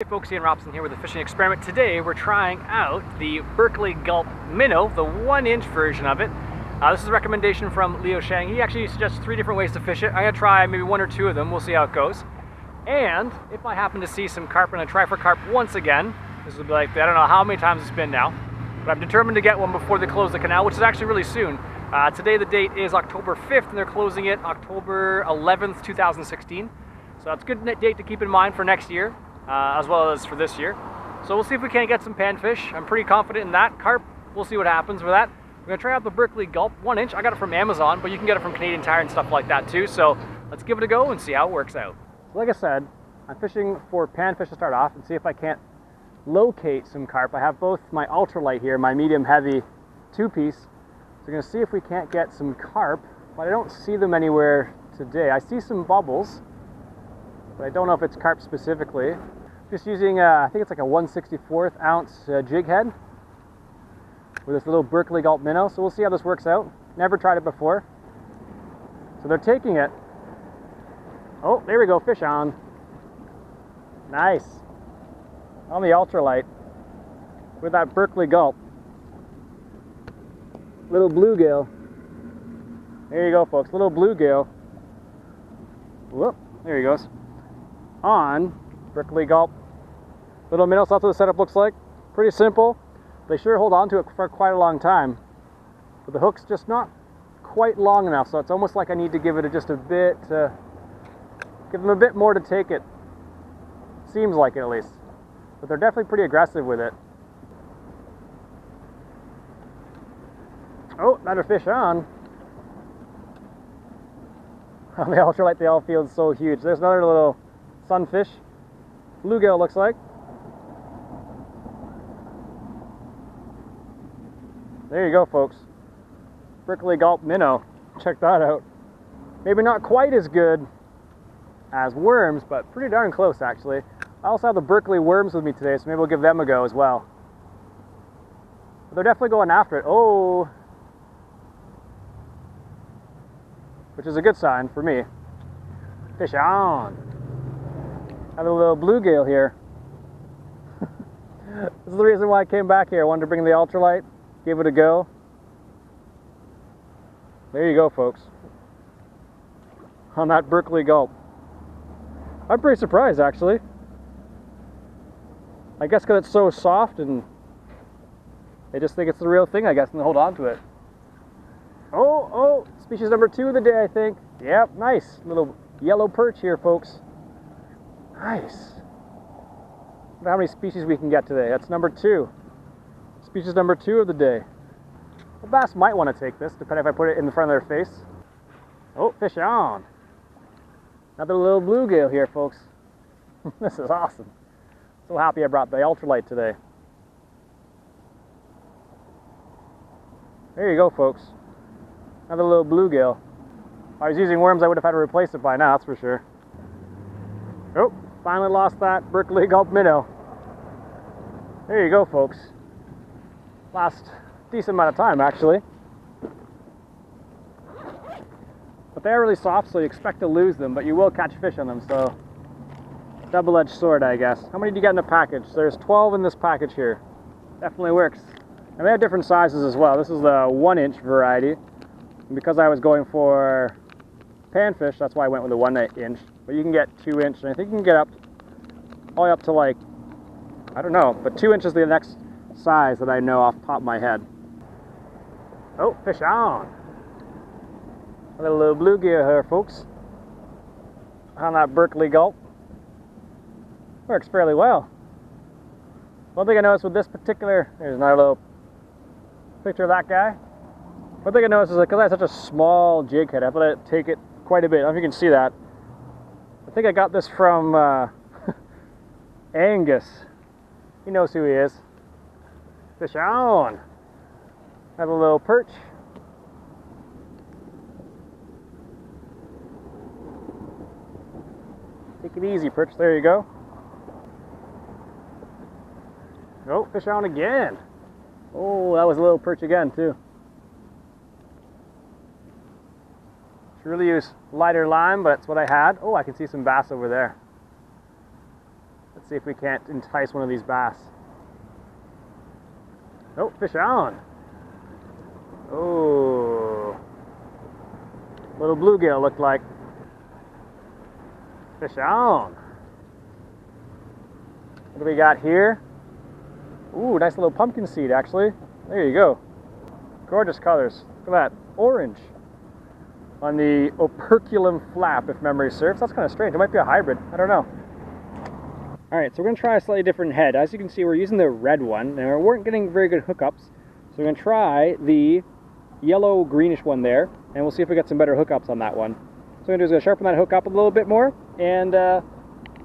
Hey folks, Ian Robson here with a fishing experiment. Today we're trying out the Berkeley Gulp Minnow, the 1-inch version of it. This is a recommendation from Leo Shang. He actually suggests 3 different ways to fish it. I'm going to try maybe 1 or 2 of them. We'll see how it goes. And if I happen to see some carp, I'm going to try for carp once again. This will be like, I don't know how many times it's been now. But I'm determined to get one before they close the canal, which is actually really soon. Today the date is October 5th and they're closing it October 11th, 2016. So that's a good date to keep in mind for next year. As well as for this year. So we'll see if we can't get some panfish. I'm pretty confident in that. Carp, we'll see what happens with that. We're gonna try out the Berkeley Gulp 1-inch. I got it from Amazon, but you can get it from Canadian Tire and stuff like that too. So let's give it a go and see how it works out. Like I said, I'm fishing for panfish to start off and see if I can't locate some carp. I have both my ultralight here, my medium heavy 2-piece. So we're gonna see if we can't get some carp, but I don't see them anywhere today. I see some bubbles, but I don't know if it's carp specifically. Just using, I think it's like a 1/64 ounce jig head with this little Berkeley Gulp minnow. So we'll see how this works out. Never tried it before. So they're taking it. Oh, there we go, fish on. Nice. On the ultralight with that Berkeley Gulp. Little bluegill. There you go, folks, little bluegill. Whoop, there he goes. On Berkeley Gulp little minnow. So that's what the setup looks like. Pretty simple. They sure hold on to it for quite a long time, but the hook's just not quite long enough, so it's almost like I need to give it just a bit, give them a bit more to take it. Seems like it, at least. But they're definitely pretty aggressive with it. Oh, another fish on. On the ultralight, the all field's so huge. There's another little sunfish. Bluegill looks like. There you go, folks. Berkeley Gulp minnow. Check that out. Maybe not quite as good as worms, but pretty darn close, actually. I also have the Berkeley worms with me today, so maybe we'll give them a go as well. But they're definitely going after it. Oh! Which is a good sign for me. Fish on! Have a little bluegill here. This is the reason why I came back here. I wanted to bring the ultralight, give it a go. There you go, folks. On that Berkeley Gulp. I'm pretty surprised, actually. I guess because it's so soft and they just think it's the real thing, I guess, and they hold on to it. Oh, species number 2 of the day, I think. Yep, nice. Little yellow perch here, folks. Nice. I wonder how many species we can get today. That's number 2. Species number 2 of the day. The bass might want to take this, depending if I put it in the front of their face. Oh, fish on. Another little bluegill here, folks. This is awesome. So happy I brought the ultralight today. There you go, folks. Another little bluegill. If I was using worms, I would have had to replace it by now, that's for sure. Oh, finally lost that Berkeley Gulp minnow. There you go, folks. Last decent amount of time, actually. But they are really soft, so you expect to lose them, but you will catch fish on them, so double-edged sword, I guess. How many do you get in a package? There's 12 in this package here. Definitely works. And they have different sizes as well. This is the 1-inch variety. And because I was going for panfish, that's why I went with the 1-inch. But you can get 2-inch, and I think you can get up all the way up to, like, I don't know, but 2 inches is the next size that I know off the top of my head. Oh, fish on! A little bluegill here, folks. On that Berkeley Gulp. Works fairly well. One thing I noticed with this particular, there's another little picture of that guy. One thing I noticed is that because I have such a small jig head, I have to let it take it quite a bit. I don't know if you can see that. I think I got this from Angus. He knows who he is. Fish on! Have a little perch. Take it easy, perch. There you go. Oh, fish on again. Oh, that was a little perch again, too. Should really use lighter line, but it's what I had. Oh, I can see some bass over there. Let's See if we can't entice one of these bass. Oh, fish on. Oh, little bluegill looked like. Fish on. What do we got here? Ooh, nice little pumpkin seed actually. There you go. Gorgeous colors. Look at that. Orange on the operculum flap, if memory serves. That's kind of strange. It might be a hybrid. I don't know. Alright, so we're going to try a slightly different head. As you can see, we're using the red one. Now, we weren't getting very good hookups, so we're going to try the yellow-greenish one there, and we'll see if we get some better hookups on that one. So what we're going to do is going to sharpen that hook up a little bit more, and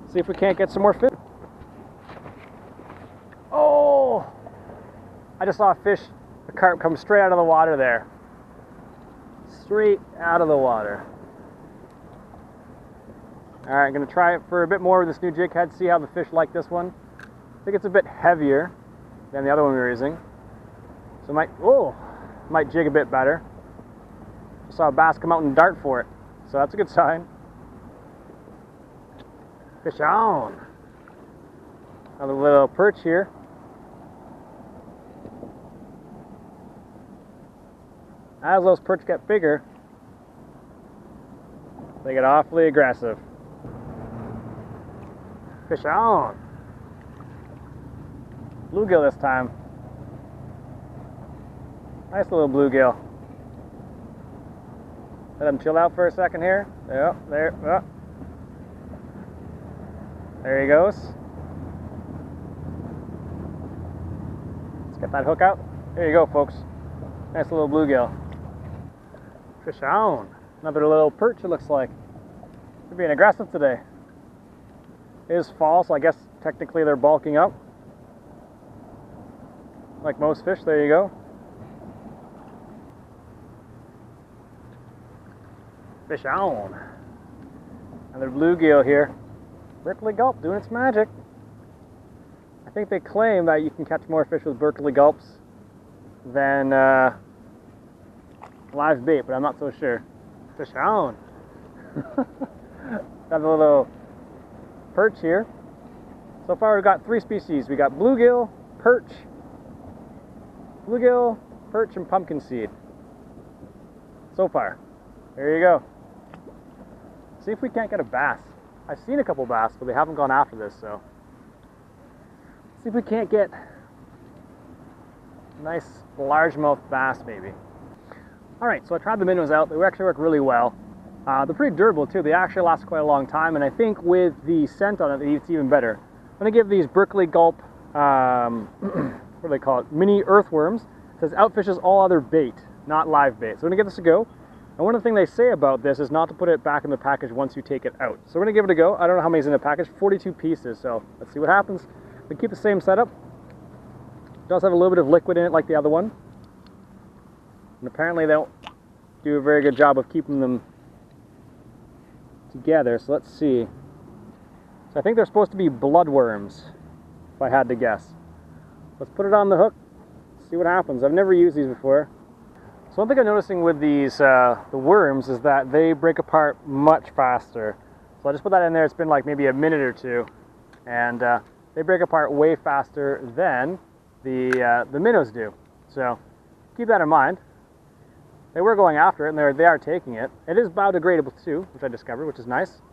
see if we can't get some more fish. Oh! I just saw a fish, a carp, come straight out of the water there. Straight out of the water. Alright, I'm going to try it for a bit more with this new jig head, see how the fish like this one. I think it's a bit heavier than the other one we were using. So it might jig a bit better. I saw a bass come out and dart for it, so that's a good sign. Fish on! Another little perch here. As those perch get bigger, they get awfully aggressive. Fish on! Bluegill this time. Nice little bluegill. Let him chill out for a second here. Yep, there. Oh. There he goes. Let's get that hook out. There you go, folks. Nice little bluegill. Fish on. Another little perch, it looks like. They're being aggressive today. It is fall, so I guess technically they're bulking up. Like most fish, there you go. Fish on. Another bluegill here. Berkeley gulp doing its magic. I think they claim that you can catch more fish with Berkeley gulps than live bait, but I'm not so sure. Fish on. Got a little perch here. So far we've got 3 species. We got bluegill, perch, and pumpkin seed. So far. There you go. See if we can't get a bass. I've seen a couple bass, but they haven't gone after this, so see if we can't get a nice largemouth bass maybe. Alright, so I tried the minnows out. They actually work really well. They're pretty durable too. They actually last quite a long time, and I think with the scent on it, it's even better. I'm going to give these Berkeley Gulp, what do they call it? Mini earthworms. It says outfishes all other bait, not live bait. So we're going to give this a go. And one of the things they say about this is not to put it back in the package once you take it out. So we're going to give it a go. I don't know how many's in the package, 42 pieces, so let's see what happens. We keep the same setup. It does have a little bit of liquid in it like the other one. And apparently they don't do a very good job of keeping them together, so let's see. So I think they're supposed to be bloodworms, if I had to guess. Let's put it on the hook, see what happens. I've never used these before. So one thing I'm noticing with these, the worms, is that they break apart much faster. So I just put that in there. It's been like maybe a minute or two, and they break apart way faster than the minnows do. So keep that in mind. They were going after it, and they are taking it. It is biodegradable too, which I discovered, which is nice.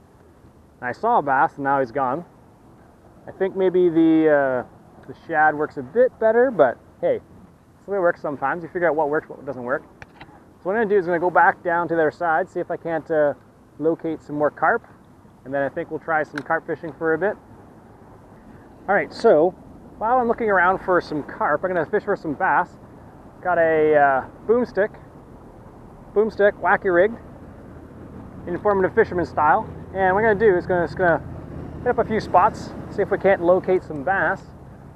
And I saw a bass, and now he's gone. I think maybe the shad works a bit better, but hey. That's the way it works sometimes. You figure out what works, what doesn't work. So what I'm going to do is I'm going to go back down to their side, see if I can't locate some more carp, and then I think we'll try some carp fishing for a bit. Alright, so while I'm looking around for some carp, I'm going to fish for some bass. Got a boomstick, wacky rigged, informative fisherman style, and what I'm going to do is just going to hit up a few spots, see if we can't locate some bass,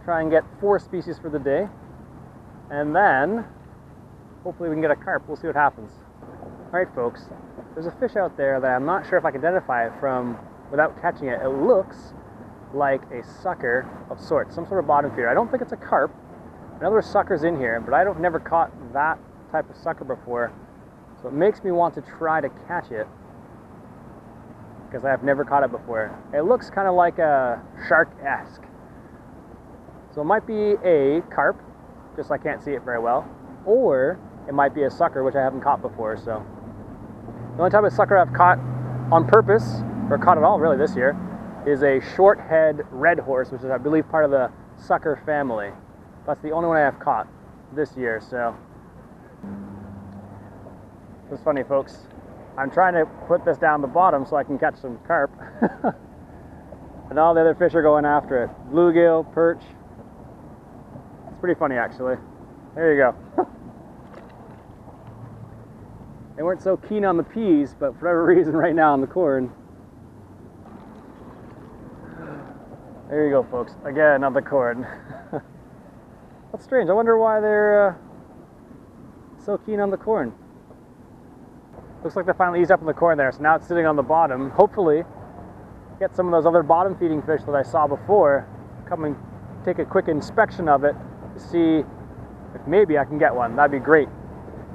try and get 4 species for the day. And then, hopefully we can get a carp. We'll see what happens. Alright folks, there's a fish out there that I'm not sure if I can identify it from without catching it. It looks like a sucker of sorts, some sort of bottom feeder. I don't think it's a carp. I know there's suckers in here, but I've never caught that type of sucker before. So it makes me want to try to catch it. because I have never caught it before. It looks kind of like a shark-esque. So it might be a carp, just I can't see it very well, or it might be a sucker, which I haven't caught before. So the only type of sucker I've caught on purpose, or caught at all really this year, is a short head red horse, which is I believe part of the sucker family. That's the only one I have caught this year. So it's funny, folks. I'm trying to put this down the bottom so I can catch some carp. And all the other fish are going after it. Bluegill, perch. It's pretty funny, actually. There you go. They weren't so keen on the peas, but for whatever reason right now on the corn. There you go, folks. Again on the corn. That's strange. I wonder why they're so keen on the corn. Looks like they finally eased up on the corn there, so now it's sitting on the bottom. Hopefully get some of those other bottom feeding fish that I saw before, come and take a quick inspection of it to see if maybe I can get one. That'd be great.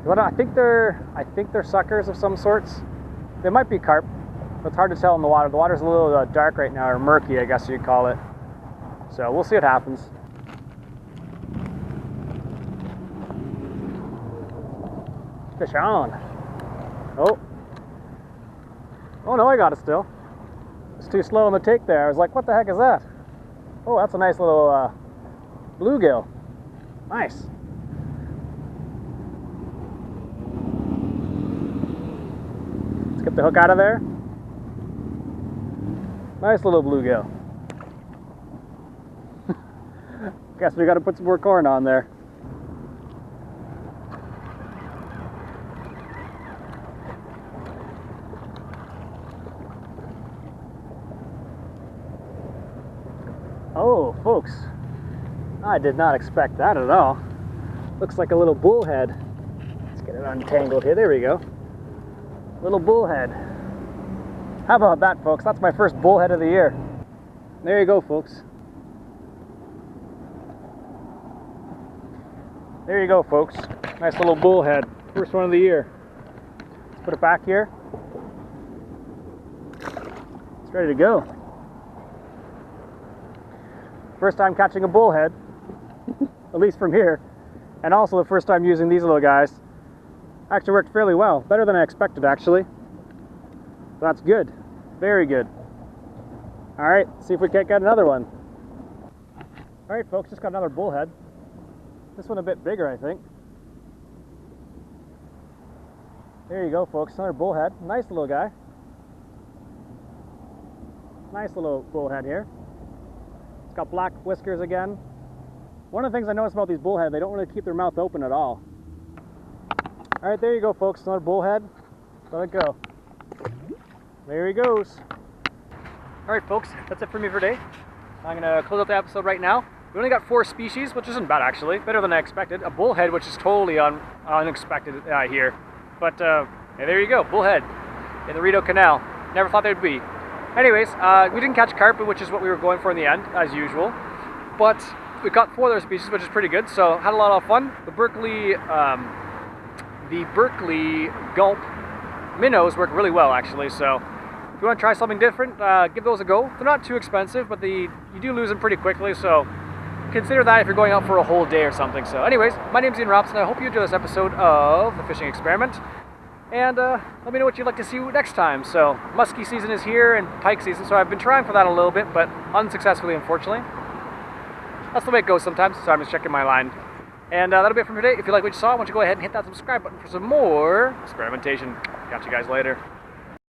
But I think they're suckers of some sorts. They might be carp, but it's hard to tell in the water. The water's a little dark right now, or murky, I guess you'd call it. So we'll see what happens. Fish on. Oh no, I got it still. It's too slow on the take there. I was like, what the heck is that? Oh, that's a nice little bluegill. Nice. Let's get the hook out of there. Nice little bluegill. Guess we got to put some more corn on there. Oh, folks, I did not expect that at all. Looks like a little bullhead. Let's get it untangled here. There we go. Little bullhead. How about that, folks? That's my first bullhead of the year. There you go, folks. There you go, folks. Nice little bullhead. First one of the year. Let's put it back here. It's ready to go. First time catching a bullhead, at least from here, and also the first time using these little guys. Actually worked fairly well, better than I expected actually. So that's good, very good. All right, see if we can't get another one. All right, folks, just got another bullhead. This one a bit bigger, I think. There you go, folks, another bullhead. Nice little guy. Nice little bullhead here. It's got black whiskers again. One of the things I noticed about these bullhead, they don't really keep their mouth open at all. All right, there you go, folks. Another bullhead. Let it go. There he goes. All right, folks, that's it for me for today. I'm gonna close out the episode right now. We only got 4 species, which isn't bad actually. Better than I expected. A bullhead, which is totally unexpected here. But hey, there you go, bullhead in the Rideau Canal. Never thought there'd be. Anyways, we didn't catch carp, which is what we were going for in the end, as usual. But we caught 4 other species, which is pretty good. So had a lot of fun. The Berkeley Gulp minnows work really well, actually. So if you want to try something different, give those a go. They're not too expensive, but you do lose them pretty quickly. So consider that if you're going out for a whole day or something. So anyways, my name's Ian Robson. I hope you enjoyed this episode of The Fishing Experiment. And let me know what you'd like to see next time. So muskie season is here and pike season, so I've been trying for that a little bit, but unsuccessfully, unfortunately. That's the way it goes sometimes, so I'm just checking my line. And that'll be it for today. If you like what you saw, why don't you go ahead and hit that subscribe button for some more experimentation. Catch you guys later.